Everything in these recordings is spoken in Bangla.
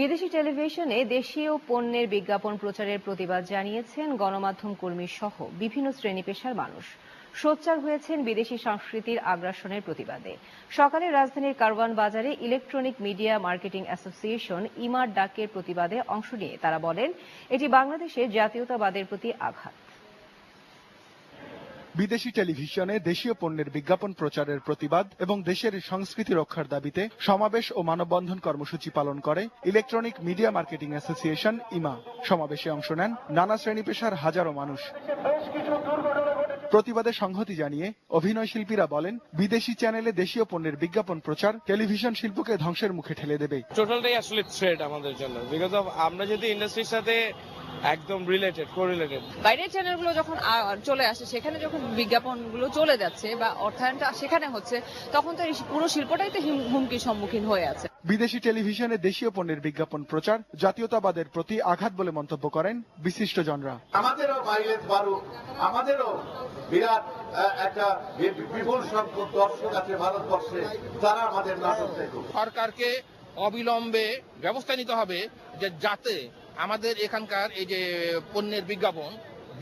বিদেশি টেলিভিশনে দেশীয় পণ্যের বিজ্ঞাপন প্রচারের প্রতিবাদ জানিয়েছেন গণমাধ্যম কর্মী সহ বিভিন্ন শ্রেণী পেশার মানুষ। সোচ্চার হয়েছেন বিদেশি সংস্কৃতির আগ্রাসনের প্রতিবাদে। সকালে রাজধানীর কারওয়ান বাজারে ইলেকট্রনিক মিডিয়া মার্কেটিং অ্যাসোসিয়েশন ইমার ডাকের প্রতিবাদে অংশ নিয়ে তারা বলেন, এটি বাংলাদেশের জাতীয়তাবাদের প্রতি আঘাত। বিদেশি টেলিভিশনে দেশীয় পণ্যের বিজ্ঞাপন প্রচারের প্রতিবাদ এবং দেশের সংস্কৃতি রক্ষার দাবিতে সমাবেশ ও মানববন্ধন কর্মসূচি পালন করে ইলেকট্রনিক মিডিয়া মার্কেটিং অ্যাসোসিয়েশন ইমা। সমাবেশে অংশ নেন নানা শ্রেণী পেশার হাজারো মানুষ। প্রতিবাদে সংহতি জানিয়ে অভিনয় শিল্পীরা বলেন, বিদেশি চ্যানেলে দেশীয় পণ্যের বিজ্ঞাপন প্রচার টেলিভিশন শিল্পকে ধ্বংসের মুখে ঠেলে দেবে। টোটালটাই আসলে থ্রেট আমাদের জন্য, বিকজ অফ আমরা যদি ইন্ডাস্ট্রির সাথে একদম কোরিলেটেড বাইরের চ্যানেলগুলো যখন চলে আসে, সেখানে যখন বিজ্ঞাপনগুলো চলে যাচ্ছে বা অর্থায়নটা সেখানে হচ্ছে, তখন তো পুরো শিল্পটাই তো হুমকির সম্মুখীন হয়ে আছে। বিদেশি টেলিভিশনে দেশীয় পণ্যের বিজ্ঞাপন প্রচার জাতীয়তাবাদের প্রতি আঘাত বলে মন্তব্য করেন বিশিষ্টজনরা। আমাদেরও মাইলেজ বাড়ুক, আমাদেরও বিরাট একটা বিপুল সংখ্যক দর্শক আছে ভারতবর্ষে, তারা আমাদের নাটক দেখুক। সরকারকে অবিলম্বে ব্যবস্থা নিতে হবে যে যাতে আমাদের এখানকার এই যে পণ্যের বিজ্ঞাপন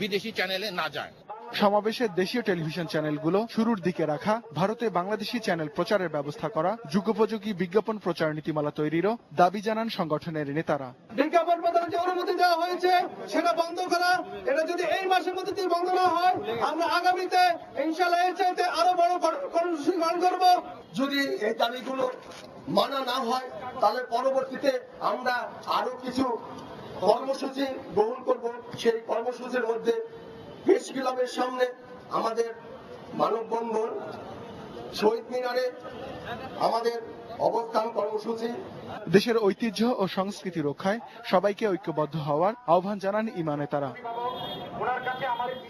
বিদেশি চ্যানেলে না যায়। সমাবেশে দেশীয় টেলিভিশন চ্যানেলগুলো শুরুর দিকে রাখা, ভারতে বাংলাদেশি চ্যানেল প্রচারের ব্যবস্থা করা, যুগোপযোগী বিজ্ঞাপন প্রচার নীতিমালা তৈরিরও দাবি জানান সংগঠনের নেতারা। বিজ্ঞাপন প্রদানের যে অনুমতি দেওয়া হয়েছে সেটা বন্ধ করা, এটা যদি এই মাসের মধ্যে বন্ধ না হয়, আমরা আগামীতে ইনশাআল্লাহ এর চাইতে আরো বড় কর্মসূচি গ্রহণ করব। যদি এই দাবিগুলো মানা না হয়, তাহলে পরবর্তীতে আমরা আরো কিছু কর্মসূচি গ্রহণ করব। সেই কর্মসূচির মধ্যে প্রেস ক্লাবের সামনে আমাদের মানববন্ধন, শহীদ মিনারে আমাদের অবস্থান কর্মসূচি। দেশের ঐতিহ্য ও সংস্কৃতি রক্ষায় সবাইকে ঐক্যবদ্ধ হওয়ার আহ্বান জানান ইমা নেতারা।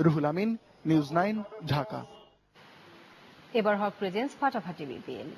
রুহুল আমিন, নিউজ 9, ঢাকা। এবার হক প্রেজেন্স ফাটাফাটি বিপিএল।